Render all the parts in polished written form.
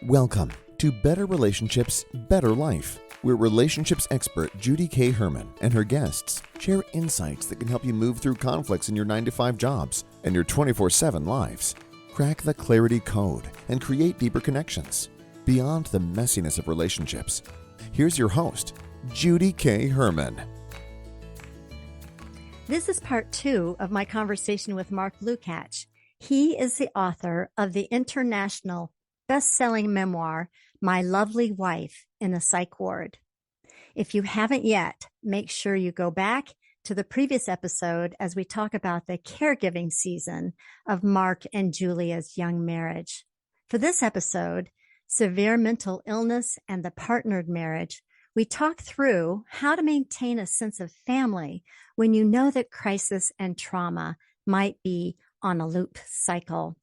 Welcome to Better Relationships, Better Life, where relationships expert Judy K. Herman and her guests share insights that can help you move through conflicts in your 9-to-5 jobs and your 24/7 lives. Crack the clarity code and create deeper connections beyond the messiness of relationships. Here's your host, Judy K. Herman. This is part 2 of my conversation with Mark Lukach. He is the author of the international best-selling memoir, My Lovely Wife in the Psych Ward. If you haven't yet, make sure you go back to the previous episode as we talk about the caregiving season of Mark and Giulia's young marriage. For this episode, severe mental illness and the partnered marriage, we talk through how to maintain a sense of family when you know that crisis and trauma might be on a loop cycle.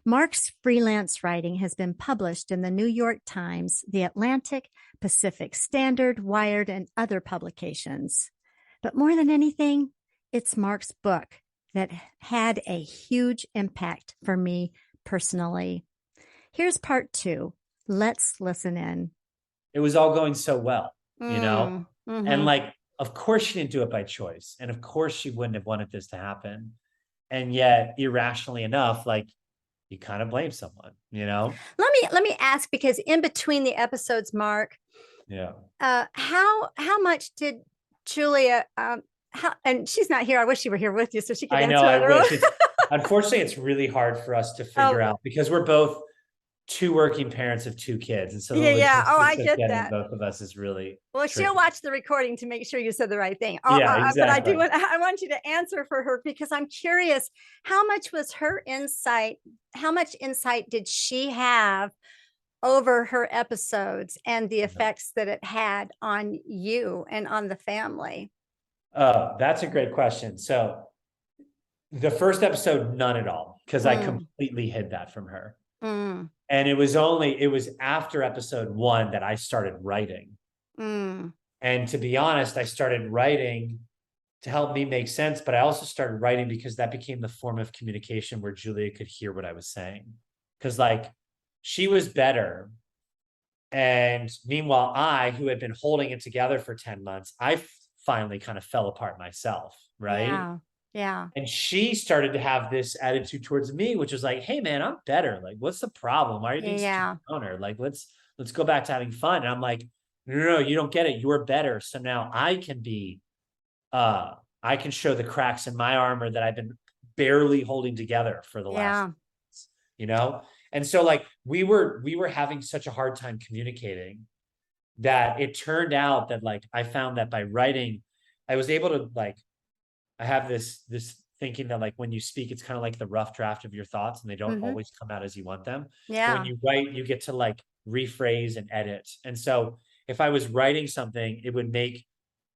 Mark's freelance writing has been published in the New York Times, The Atlantic, Pacific Standard, Wired, and other publications. But more than anything, it's Mark's book that had a huge impact for me personally. Here's part 2. Let's listen in. It was all going so well, you know? Mm-hmm. And of course she didn't do it by choice. And of course she wouldn't have wanted this to happen. And yet, irrationally enough, you kind of blame someone, you know? Let me ask, because in between the episodes, Mark, how much did Giulia, and she's not here. I wish she were here with you so she could answer. I know, I wish. Unfortunately, it's really hard for us to figure out because we're both 2 working parents of 2 kids. And so I get that. Both of us is really well, tricky. She'll watch the recording to make sure you said the right thing. Exactly. But I want you to answer for her because I'm curious, how much was her insight? How much insight did she have over her episodes and the effects that it had on you and on the family? Oh, that's a great question. So the first episode, none at all, because I completely hid that from her. And it was after episode 1 that I started writing. And to be honest, I started writing to help me make sense, but I also started writing because that became the form of communication where Giulia could hear what I was saying. Because she was better. And meanwhile, I, who had been holding it together for 10 months, I finally kind of fell apart myself, right? Yeah. And she started to have this attitude towards me, which was like, hey man, I'm better. What's the problem? Why are you being such a downer? Let's go back to having fun. And I'm like, no, you don't get it. You're better. So now I can show the cracks in my armor that I've been barely holding together for the last months, you know? And so we were having such a hard time communicating that it turned out that I found that by writing, I was able to I have this thinking that when you speak, it's kind of like the rough draft of your thoughts and they don't always come out as you want them. Yeah. But when you write, you get to rephrase and edit. And so if I was writing something,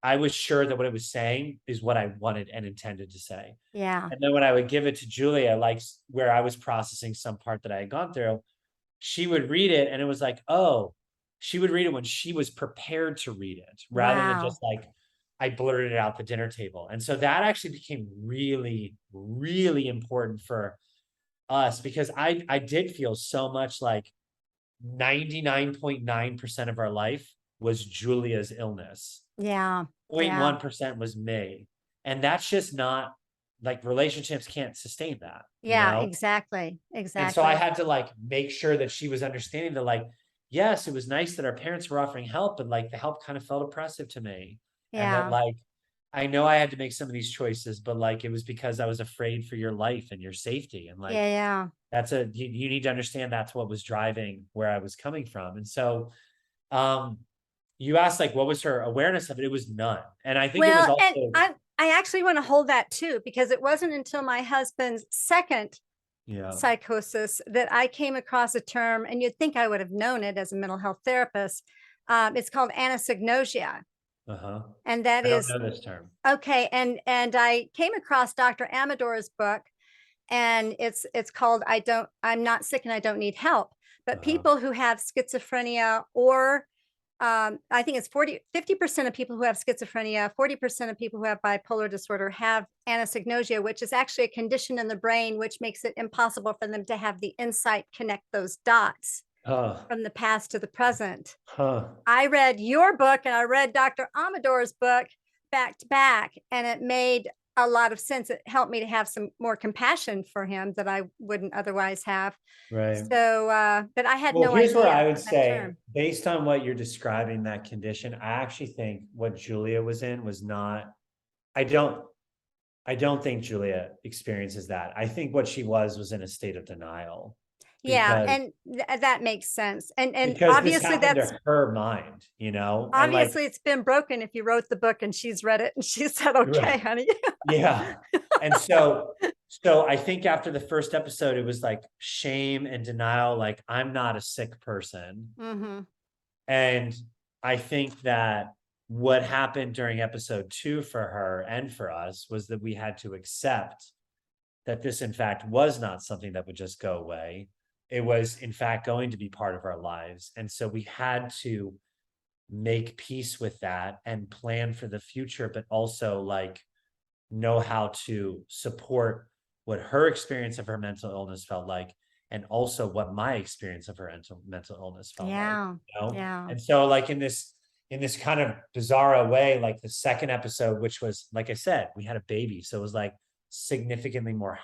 I was sure that what it was saying is what I wanted and intended to say. Yeah. And then when I would give it to Giulia, where I was processing some part that I had gone through, she would read it and it was she would read it when she was prepared to read it rather than just I blurted it out the dinner table. And so that actually became really, really important for us because I did feel so much 99.9% of our life was Giulia's illness. Yeah. 0.1% was me. And that's just not relationships can't sustain that. Yeah, you know? Exactly. And so I had to make sure that she was understanding that yes, it was nice that our parents were offering help, but the help kind of felt oppressive to me. Yeah. And that I know I had to make some of these choices, but it was because I was afraid for your life and your safety. And that's you need to understand that's what was driving where I was coming from. And so, you asked what was her awareness of it? It was none. And I think it was also. And I actually want to hold that too, because it wasn't until my husband's second psychosis that I came across a term, and you'd think I would have known it as a mental health therapist. It's called anosognosia. And that I is don't know this term. Okay. And I came across Dr. Amador's book, and it's called I'm Not Sick and I Don't Need Help. But people who have schizophrenia or I think it's 50% of people who have schizophrenia, 40% of people who have bipolar disorder have anosognosia, which is actually a condition in the brain which makes it impossible for them to have the insight, connect those dots. from the past to the present. Huh. I read your book and I read Dr. Amador's book back to back, and it made a lot of sense. It helped me to have some more compassion for him that I wouldn't otherwise have. Right. So, but I had Well, no here's idea where I would of that say, term. based on what you're describing, that condition, I actually think what Giulia was in was not, I don't think Giulia experiences that. I think what she was in a state of denial. Yeah, Because, and that makes sense. And because this obviously happened that's to her mind, you know? And like, obviously it's been broken if you wrote the book and she's read it and she said, okay, right. honey. Yeah. And so I think after the first episode, it was like shame and denial, like I'm not a sick person. Mm-hmm. And I think that what happened during episode 2 for her and for us was that we had to accept that this, in fact, was not something that would just go away. It was, in fact, going to be part of our lives. And so we had to make peace with that and plan for the future, but also like know how to support what her experience of her mental illness felt like, and also what my experience of her mental illness felt like. You know? Yeah. And so like in this kind of bizarre way, like the second episode, which was, like I said, we had a baby. So it was like significantly more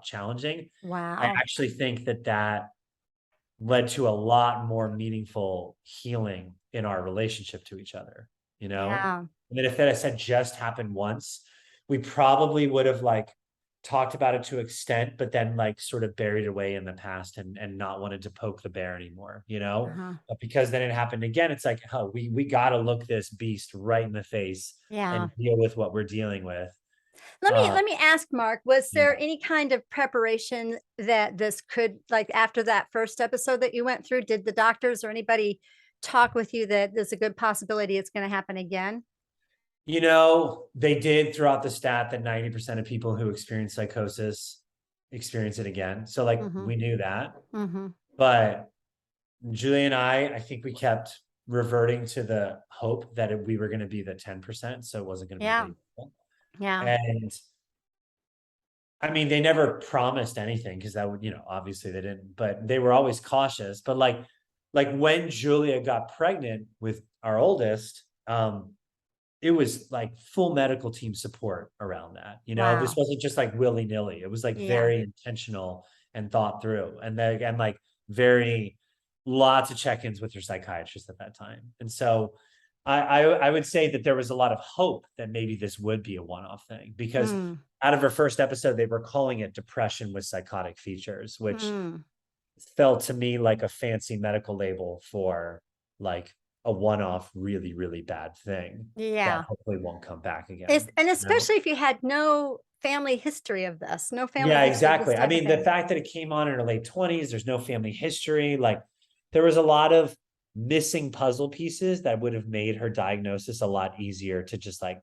challenging. Wow. I actually think that led to a lot more meaningful healing in our relationship to each other, you know? Yeah. And then if that I said just happened once, we probably would have like talked about it to extent, but then like sort of buried away in the past and not wanted to poke the bear anymore, you know? Uh-huh. But because then it happened again, it's like, oh, we got to look this beast right in the face Yeah. and deal with what we're dealing with. Let me ask, Mark, was there Yeah. any kind of preparation that this could, like after that first episode that you went through, did the doctors or anybody talk with you that there's a good possibility it's going to happen again? You know, they did throw out the stat that 90% of people who experience psychosis experience it again. So like Mm-hmm. we knew that, Mm-hmm. but Julie and I think we kept reverting to the hope that we were going to be the 10%. So it wasn't going to Yeah. be lethal. Yeah. And I mean, they never promised anything because that would, you know, obviously they didn't, but they were always cautious. But like when Julia got pregnant with our oldest, it was like full medical team support around that. You know, this Wow. wasn't just like willy-nilly. It was like Yeah. very intentional and thought through. And then and like very lots of check-ins with your psychiatrist at that time. And so I would say that there was a lot of hope that maybe this would be a one-off thing, because out of her first episode, they were calling it depression with psychotic features, which felt to me like a fancy medical label for like a one-off really, really bad thing that hopefully won't come back again. And especially if you had no family history of this, no family Yeah, history of this exactly. I type of mean, the thing. fact that it came on in her late 20s, there's no family history. Like there was a lot of missing puzzle pieces that would have made her diagnosis a lot easier to just like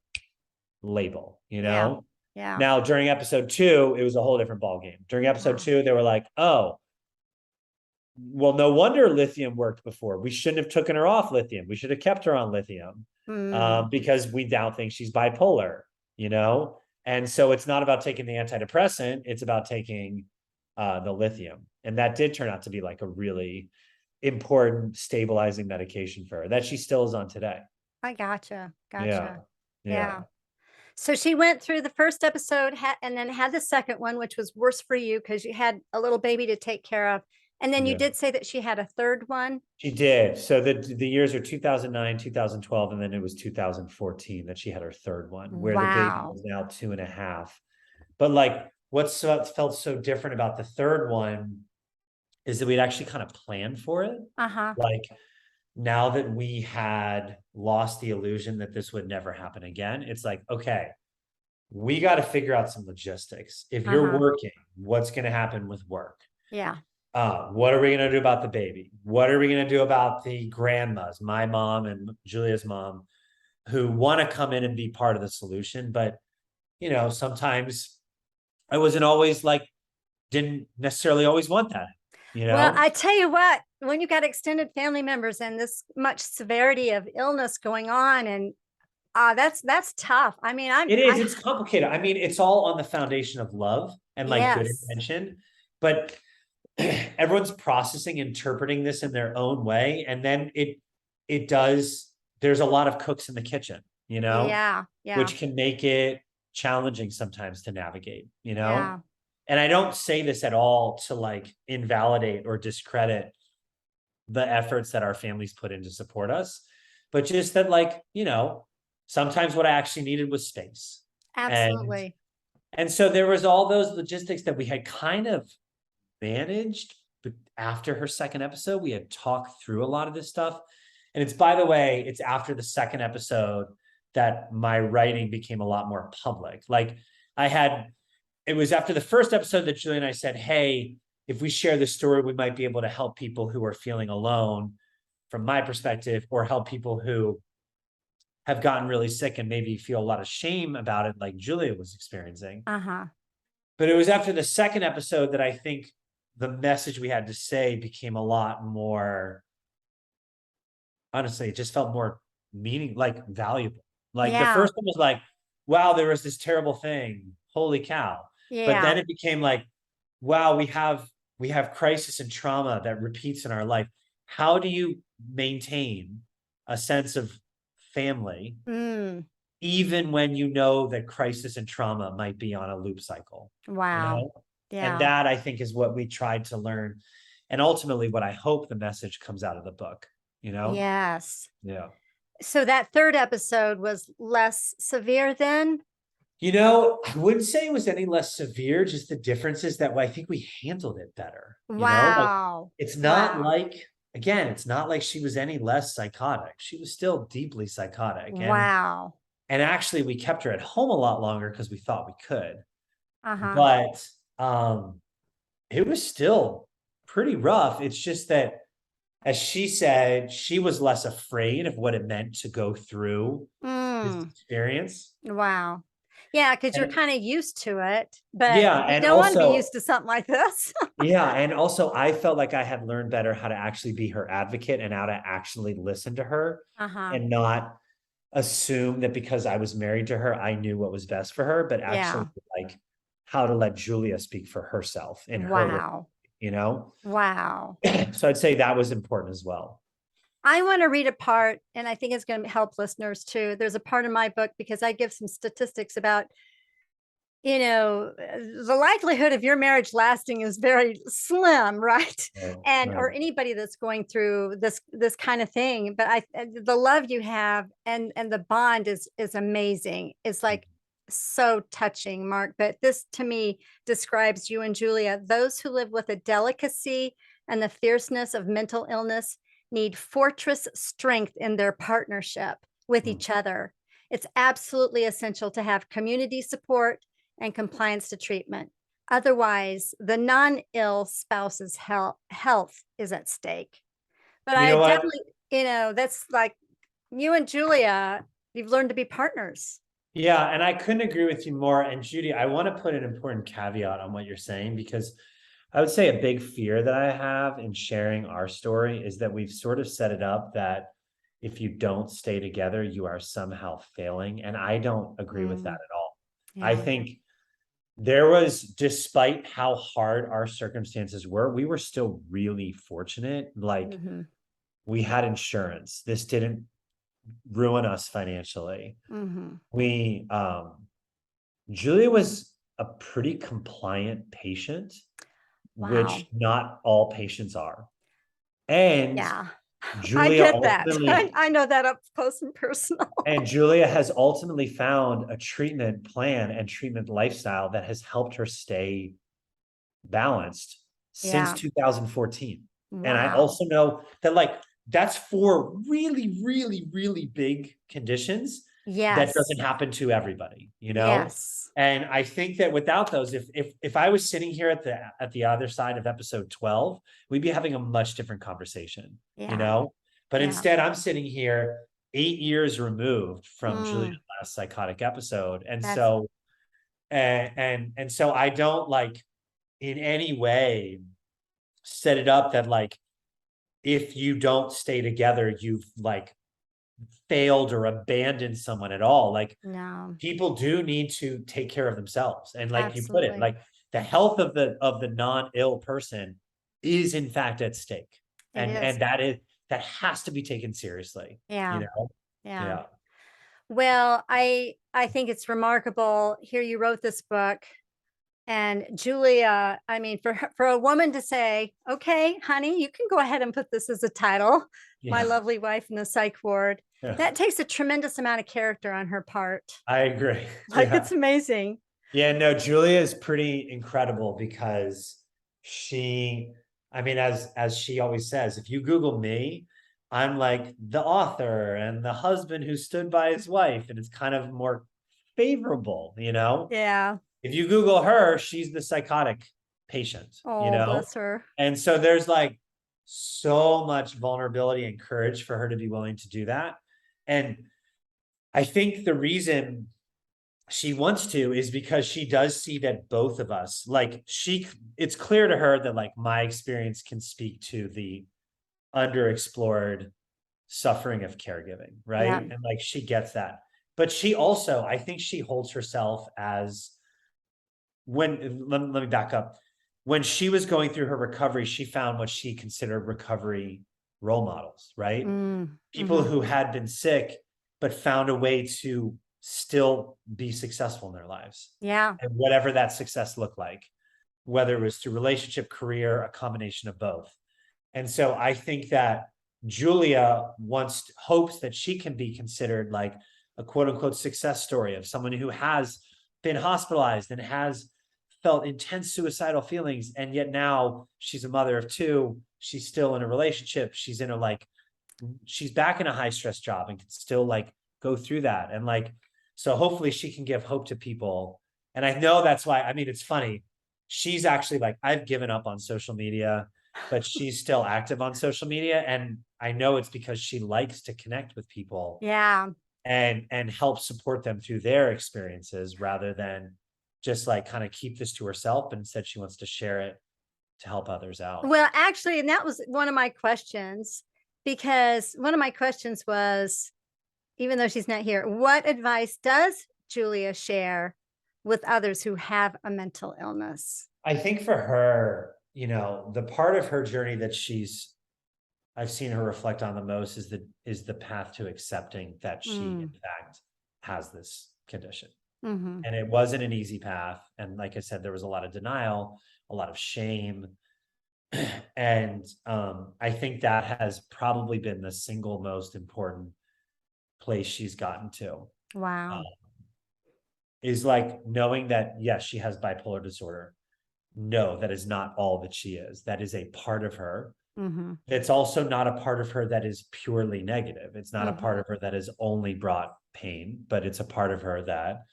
label, you know? Yeah. Now, during episode 2, it was a whole different ballgame. During episode 2, they were like, oh, well, no wonder lithium worked before. We shouldn't have taken her off lithium. We should have kept her on lithium because we now think she's bipolar, you know? And so it's not about taking the antidepressant. It's about taking the lithium. And that did turn out to be like a really important stabilizing medication for her that she still is on today. I gotcha. Yeah. So she went through the first episode and then had the second one, which was worse for you because you had a little baby to take care of. And then you did say that she had a third one. She did. So the years are 2009, 2012, and then it was 2014 that she had her third one, where the baby was now 2.5. But like what felt so different about the third one is that we'd actually kind of planned for it. Like now that we had lost the illusion that this would never happen again, it's like, okay, we got to figure out some logistics. If you're working, what's going to happen with work? Yeah. What are we going to do about the baby? What are we going to do about the grandmas, my mom and Julia's mom, who want to come in and be part of the solution? But, you know, sometimes I wasn't always like, didn't necessarily always want that, you know? Well, I tell you what, when you got extended family members and this much severity of illness going on, and that's tough. I mean, it's complicated. I mean, it's all on the foundation of love and like good intention, but everyone's processing, interpreting this in their own way. And then there's a lot of cooks in the kitchen, Yeah. which can make it challenging sometimes to navigate, Yeah. And I don't say this at all to like invalidate or discredit the efforts that our families put in to support us, but just that, like, sometimes what I actually needed was space. Absolutely. And so there was all those logistics that we had kind of managed, but after her second episode, we had talked through a lot of this stuff. And it's, by the way, it's after the second episode that my writing became a lot more public. Like it was after the first episode that Julie and I said, hey, if we share this story, we might be able to help people who are feeling alone from my perspective, or help people who have gotten really sick and maybe feel a lot of shame about it, like Julia was experiencing. But it was after the second episode that I think the message we had to say became a lot more, honestly, it just felt more valuable. Like the first one was like, wow, there was this terrible thing. Holy cow. But then it became like, wow, we have crisis and trauma that repeats in our life. How do you maintain a sense of family, even when you know that crisis and trauma might be on a loop cycle? Wow. Yeah. And that, I think, is what we tried to learn. And ultimately what I hope the message comes out of the book, Yes. Yeah. So that third episode was less severe then? I wouldn't say it was any less severe, just the difference is that I think we handled it better. Wow. It's not again, it's not like she was any less psychotic. She was still deeply psychotic. Wow. And actually we kept her at home a lot longer because we thought we could. But it was still pretty rough. It's just that, as she said, she was less afraid of what it meant to go through this experience. Wow. Yeah, because you're kind of used to it, but and you don't want to be also, used to something like this. and also I felt like I had learned better how to actually be her advocate and how to actually listen to her and not assume that because I was married to her, I knew what was best for her, but actually like how to let Giulia speak for herself in her way, Wow. So I'd say that was important as well. I want to read a part, and I think it's going to help listeners too. There's a part in my book because I give some statistics about, the likelihood of your marriage lasting is very slim, right? Or anybody that's going through this kind of thing. But the love you have and the bond is amazing. It's like so touching, Mark. But this to me describes you and Giulia. Those who live with a delicacy and the fierceness of mental illness need fortress strength in their partnership with each other. It's absolutely essential to have community support and compliance to treatment. Otherwise, the non-ill spouse's health is at stake. But I definitely, that's like you and Giulia, you've learned to be partners. Yeah, and I couldn't agree with you more. And Judy, I want to put an important caveat on what you're saying, because I would say a big fear that I have in sharing our story is that we've sort of set it up that if you don't stay together, you are somehow failing. And I don't agree with that at all. I think there was, despite how hard our circumstances were, we were still really fortunate. Like we had insurance. This didn't ruin us financially. Giulia was a pretty compliant patient. Wow. Which not all patients are. And Giulia, I get that. I know that up close and personal. And Giulia has ultimately found a treatment plan and treatment lifestyle that has helped her stay balanced since 2014. Wow. And I also know that that's for really, really, really big conditions. That doesn't happen to everybody, And I think that without those, if I was sitting here at the other side of episode 12, we'd be having a much different conversation, But instead, I'm sitting here 8 years removed from Julia's last psychotic episode, and so I don't in any way set it up that if you don't stay together, you've failed or abandoned someone at all. No. People do need to take care of themselves. And you put it, the health of the non-ill person is in fact at stake. And that has to be taken seriously. Yeah. You know? Yeah. Well, I think it's remarkable. Here you wrote this book, and Giulia, I mean, for a woman to say, okay, honey, you can go ahead and put this as a title, My Lovely Wife in the Psych Ward. Yeah. That takes a tremendous amount of character on her part. I agree. Like, it's amazing. Yeah, no, Giulia is pretty incredible because I mean, as she always says, if you Google me, I'm like the author and the husband who stood by his wife, and it's kind of more favorable, you know? Yeah. If you Google her, she's the psychotic patient, you know? Bless her. And so there's like so much vulnerability and courage for her to be willing to do that. And I think the reason she wants to is because she does see that both of us, like it's clear to her that like my experience can speak to the underexplored suffering of caregiving, right? Yeah. And like she gets that. But she also, I think she holds herself as let me back up. When she was going through her recovery, she found what she considered recovery role models, right? People who had been sick, but found a way to still be successful in their lives. Yeah. And whatever that success looked like, whether it was through relationship, career, a combination of both. And so I think that Giulia hopes that she can be considered like a quote unquote success story of someone who has been hospitalized and has felt intense suicidal feelings. And yet now she's a mother of two. She's still in a relationship. She's back in a high stress job and can still like go through that. And like, so hopefully she can give hope to people. And I know that's why, I mean, it's funny. She's actually like, I've given up on social media, but she's still active on social media. And I know it's because she likes to connect with people. Yeah. And help support them through their experiences rather than just like kind of keep this to herself. But instead she wants to share it to help others out. Well, actually, and that was one of my questions, because one of my questions was, even though she's not here, what advice does Giulia share with others who have a mental illness? I think for her, you know, the part of her journey that I've seen her reflect on the most is the path to accepting that she in fact has this condition. And it wasn't an easy path. And like I said, there was a lot of denial, a lot of shame. And I think that has probably been the single most important place she's gotten to. Wow. Is like knowing that, yes, she has bipolar disorder. No, that is not all that she is. That is a part of her. It's also not a part of her that is purely negative. It's not a part of her that has only brought pain, but it's a part of her that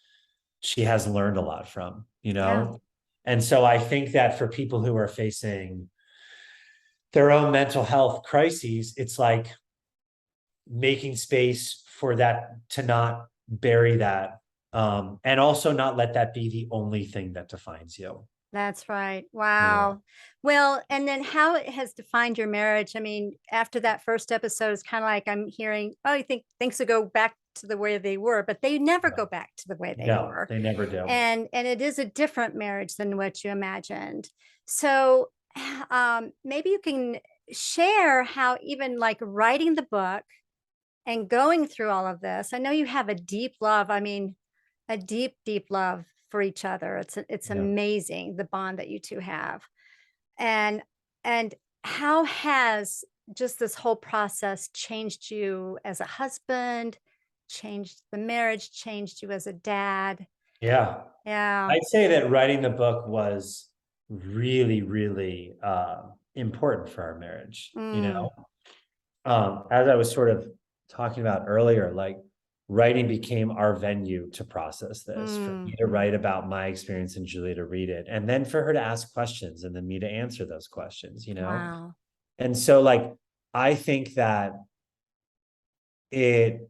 she has learned a lot from, you know? Yeah. And so I think that for people who are facing their own mental health crises, it's like making space for that to not bury that. And also not let that be the only thing that defines you. That's right. Wow. Yeah. Well, and then how it has defined your marriage. I mean, after that first episode, it's kind of like I'm hearing, oh, you think things will go back to the way they were, but they never go back to the way they were. They never do. And it is a different marriage than what you imagined. So maybe you can share how even like writing the book and going through all of this, I know you have a deep love. I mean, a deep, deep love for each other. It's amazing, the bond that you two have. And how has just this whole process changed you as a husband, changed the marriage, changed you as a dad? Yeah. I'd say that writing the book was really, really important for our marriage. You know, as I was sort of talking about earlier, like writing became our venue to process this, for me to write about my experience and Giulia to read it, and then for her to ask questions and then me to answer those questions, you know? Wow. And so like, I think that it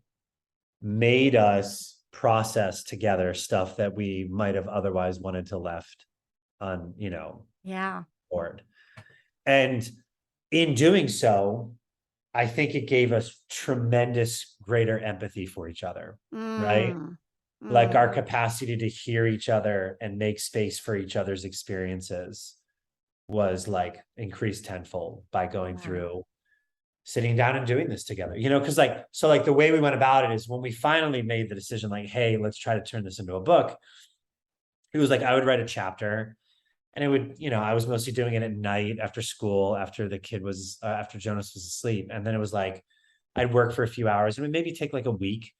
made us process together stuff that we might have otherwise wanted to left on, you know, board. And in doing so, I think it gave us tremendous greater empathy for each other, right? Like our capacity to hear each other and make space for each other's experiences was like increased tenfold by going Wow. through sitting down and doing this together, because the way we went about it is when we finally made the decision, like, hey, let's try to turn this into a book. It was like, I would write a chapter and it would, I was mostly doing it at night after school, after the kid was, after Jonas was asleep. And then it was like, I'd work for a few hours and it would maybe take like a week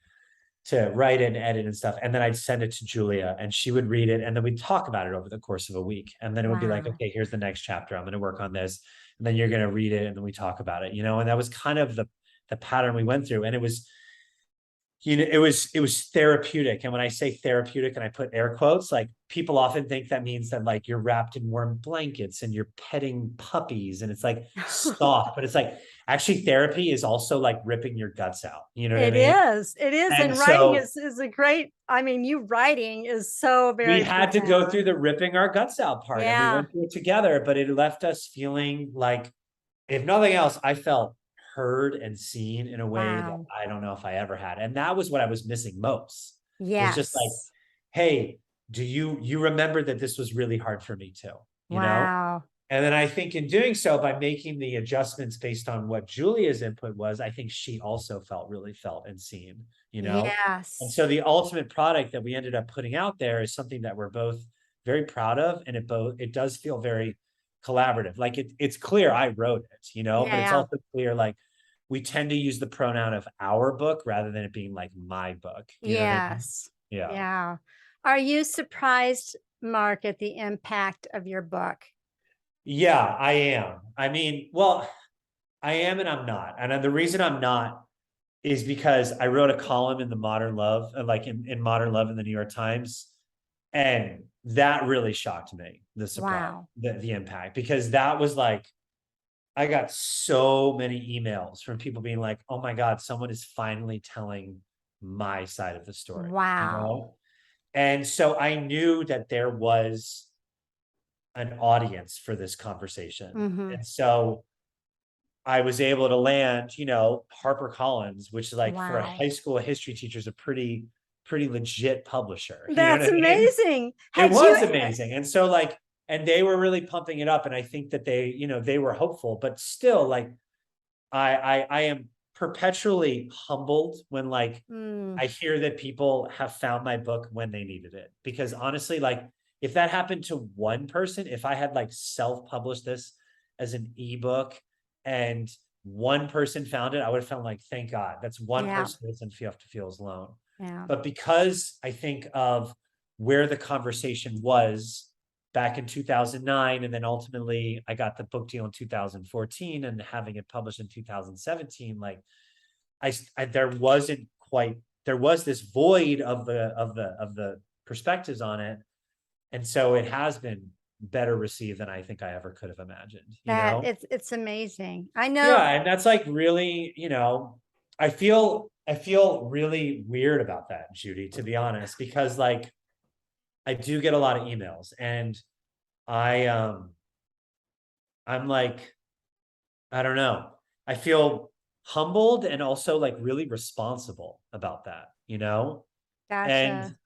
to write and edit and stuff. And then I'd send it to Giulia and she would read it. And then we'd talk about it over the course of a week. And then it would be like, Wow. okay, here's the next chapter. I'm going to work on this. And then you're going to read it. And then we talk about it, and that was kind of the pattern we went through. And it was, it was therapeutic. And when I say therapeutic and I put air quotes, like people often think that means that like you're wrapped in warm blankets and you're petting puppies and it's like soft, but it's like actually therapy is also like ripping your guts out. You know what I mean? It is. And And so writing is a great, you writing is so very we had to go through the ripping our guts out part and we went through it together, but it left us feeling like, if nothing else, I felt heard and seen in a way that I don't know if I ever had. And that was what I was missing most. Yes. Was just like, hey, do you remember that this was really hard for me too? You know? And then I think in doing so, by making the adjustments based on what Giulia's input was, I think she also really felt and seen, Yes. And so the ultimate product that we ended up putting out there is something that we're both very proud of. And it does feel very collaborative. Like it's clear I wrote it, but it's also clear, like we tend to use the pronoun of our book rather than it being like my book. You know what I mean? Yeah. Are you surprised, Mark, at the impact of your book? Yeah, I am. I mean, well, I am and I'm not. And the reason I'm not is because I wrote a column in the Modern Love, like in Modern Love in the New York Times. And that really shocked me, the surprise, the impact, because that was like, I got so many emails from people being like, oh my God, someone is finally telling my side of the story. And so I knew that there was an audience for this conversation. And so I was able to land, HarperCollins, which is like for a high school history teacher is a pretty legit publisher. That's amazing. It was amazing. And so like, and they were really pumping it up. And I think that they were hopeful, but still like, I am perpetually humbled when like, I hear that people have found my book when they needed it, because honestly, like if that happened to one person, if I had like self-published this as an ebook and one person found it, I would have felt like, thank God, that's one person who doesn't have to feel as alone. But because I think of where the conversation was back in 2009, and then ultimately I got the book deal in 2014 and having it published in 2017, like there was this void of the perspectives on it. And so it has been better received than I think I ever could have imagined. It's amazing. I know. Yeah. And that's like really, I feel really weird about that, Judy, to be honest, because like I do get a lot of emails and I'm like, I don't know. I feel humbled and also like really responsible about that, Gotcha.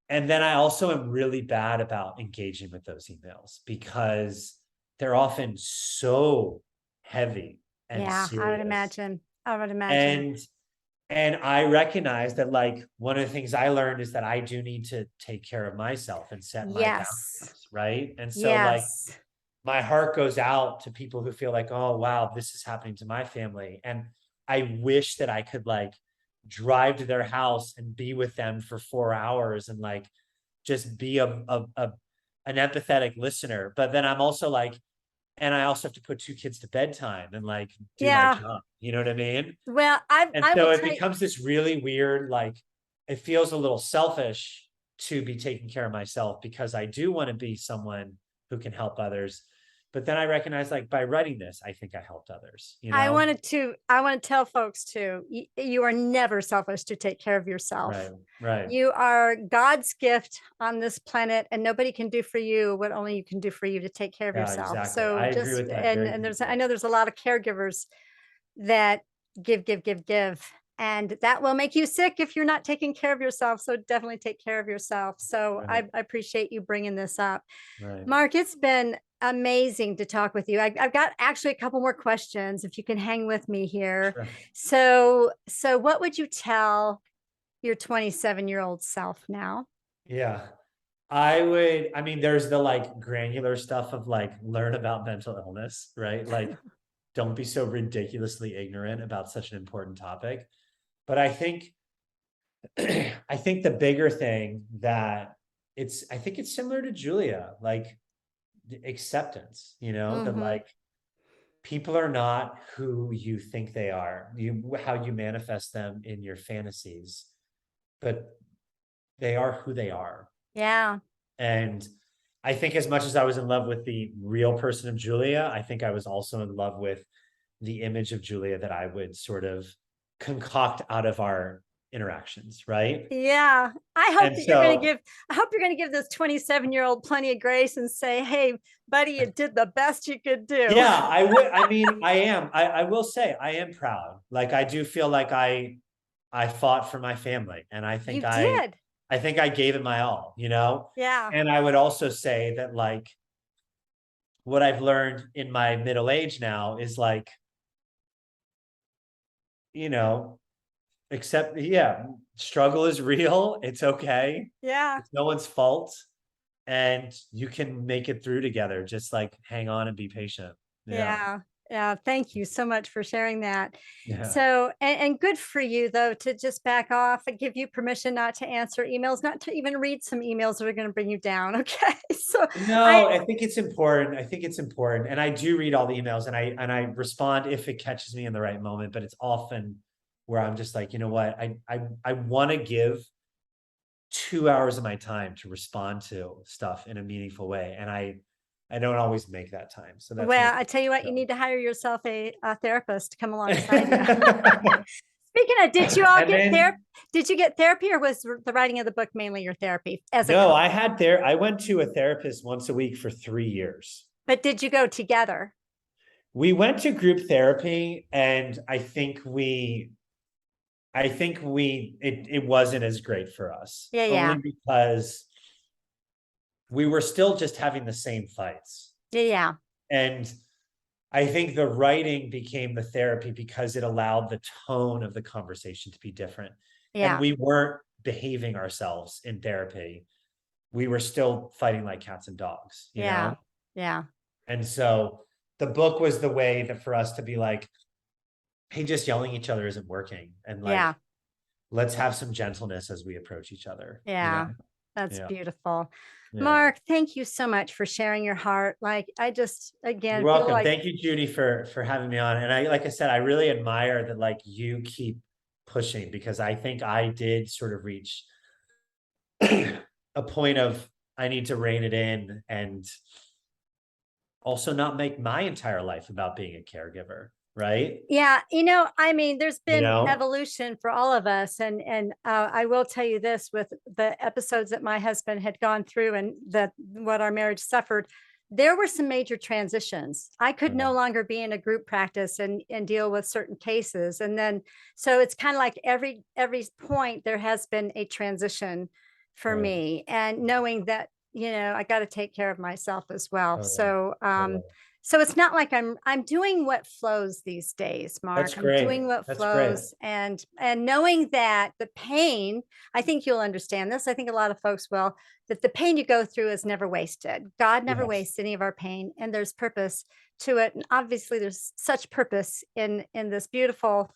And then I also am really bad about engaging with those emails because they're often so heavy and serious. I would imagine. And I recognize that like one of the things I learned is that I do need to take care of myself and set my boundaries, right? And so like my heart goes out to people who feel like, oh wow, this is happening to my family. And I wish that I could like drive to their house and be with them for 4 hours and like just be an empathetic listener. But then I'm also like, and I also have to put 2 kids to bedtime and like do my job. You know what I mean? Well, so it becomes this really weird, like it feels a little selfish to be taking care of myself because I do want to be someone who can help others. But then I recognize, like, by writing this, I think I helped others. I want to tell folks too, you are never selfish to take care of yourself. Right. You are God's gift on this planet, and nobody can do for you what only you can do for you to take care of yourself. Exactly. So I agree with that. And I know there's a lot of caregivers that give, and that will make you sick if you're not taking care of yourself. So definitely take care of yourself. So I appreciate you bringing this up. Right. Mark, it's been amazing to talk with you. I've got actually a couple more questions if you can hang with me here. Sure. So what would you tell your 27-year-old self now? Yeah. I mean, there's the like granular stuff of like learn about mental illness, right? Like, don't be so ridiculously ignorant about such an important topic. But I think, I think the bigger thing that I think it's similar to Julia, like the acceptance, that Mm-hmm. like people are not who you think they are, how you manifest them in your fantasies, but they are who they are. Yeah. And I think as much as I was in love with the real person of Julia, I think I was also in love with the image of Julia that I would sort of concoct out of our interactions, right? Yeah. And so, I hope you're going to give this 27-year-old plenty of grace and say, "Hey, buddy, you did the best you could do." yeah, I would. I mean, I am. I will say I am proud. Like I do feel like I fought for my family, and You did. I think I gave it my all. Yeah. And I would also say that like what I've learned in my middle age now is like, you know, except yeah, struggle is real. It's okay. Yeah. It's no one's fault. And you can make it through together. Just like hang on and be patient. Yeah. Yeah. Yeah. Thank you so much for sharing that. Yeah. So, and good for you though, to just back off and give you permission not to answer emails, not to even read some emails that are going to bring you down. Okay. So No, I, I think it's important. I think it's important. And I do read all the emails and I respond if it catches me in the right moment, but it's often where I'm just like, you know what? I want to give 2 hours of my time to respond to stuff in a meaningful way. And I don't always make that time. So that's when well, it I tell you what, you so. need to hire yourself a therapist to come alongside you. Speaking of, did you all And get therapy? then Did you get therapy, or was the writing of the book mainly your therapy as a no, couple? I went to a therapist once a week for 3 years. But did you go together? We went to group therapy and it wasn't as great for us, Yeah, only yeah, because we were still just having the same fights. yeah, yeah, And I think the writing became the therapy because it allowed the tone of the conversation to be different. And yeah, we weren't behaving ourselves in therapy. We were still fighting like cats and dogs, yeah, yeah, And so the book was the way that for us to be like, hey, just yelling at each other isn't working. And yeah, like, let's have some gentleness as we approach each other, yeah. That's Yeah. beautiful. Yeah. Mark, thank you so much for sharing your heart. Like, I just, You're again, feel welcome. like, Thank you, Judy, for having me on. And like I said, I really admire that like you keep pushing because I think I did sort of reach a point of I need to rein it in and also not make my entire life about being a caregiver, right? yeah, I mean, there's You been know? evolution for all of us, and I will tell you this: with the episodes that my husband had gone through, and that what our marriage suffered, there were some major transitions. I could no longer be in a group practice and deal with certain cases, and then so it's kind of like every point there has been a transition for Right. me, and knowing that I got to take care of myself as well. Totally. So Totally. so it's not like I'm doing what flows these days, That's Mark. I'm great. doing what That's great. flows, and knowing that the pain, I think you'll understand this. I think a lot of folks will, that the pain you go through is never wasted. God never Yes. wastes any of our pain, and there's purpose to it. And obviously there's such purpose in this beautiful,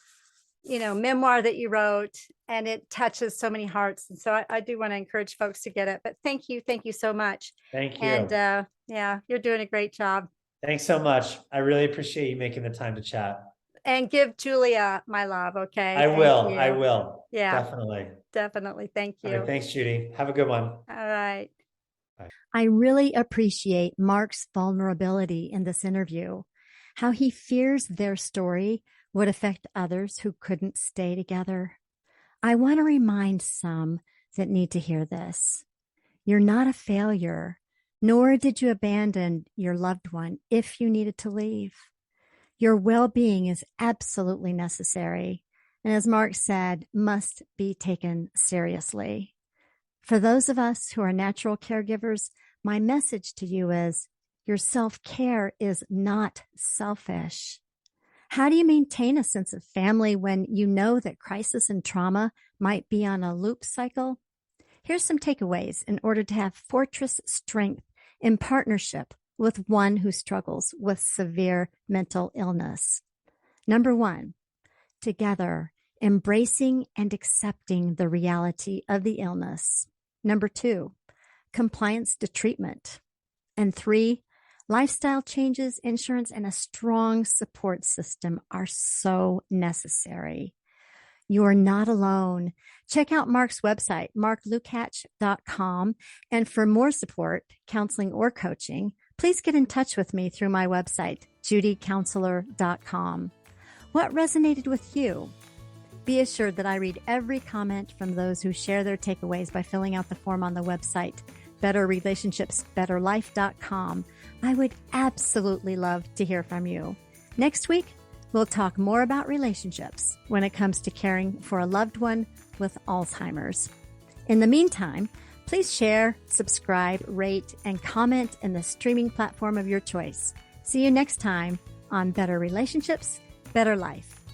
memoir that you wrote, and it touches so many hearts. And so I do want to encourage folks to get it. But thank you so much. Thank And you. yeah, you're doing a great job. Thanks so much. I really appreciate you making the time to chat. And give Julia my love. Okay. I Thank will. I you. will. Yeah, Definitely. definitely. Thank All right. you. Thanks, Judy. Have a good one. All right. Bye. I really appreciate Mark's vulnerability in this interview, how he fears their story would affect others who couldn't stay together. I want to remind some that need to hear this. You're not a failure, nor did you abandon your loved one if you needed to leave. Your well-being is absolutely necessary, and as Mark said, must be taken seriously. For those of us who are natural caregivers, my message to you is Your self-care is not selfish. How do you maintain a sense of family when you know that crisis and trauma might be on a loop cycle? Here's some takeaways in order to have fortress strength in partnership with one who struggles with severe mental illness. Number 1, together, embracing and accepting the reality of the illness. Number 2, compliance to treatment. And 3, lifestyle changes, insurance, and a strong support system are so necessary. You are not alone. Check out Mark's website, marklukach.com. And for more support, counseling, or coaching, please get in touch with me through my website, judycounselor.com. What resonated with you? Be assured that I read every comment from those who share their takeaways by filling out the form on the website, betterrelationshipsbetterlife.com. I would absolutely love to hear from you. Next week, we'll talk more about relationships when it comes to caring for a loved one with Alzheimer's. In the meantime, please share, subscribe, rate, and comment in the streaming platform of your choice. See you next time on Better Relationships, Better Life.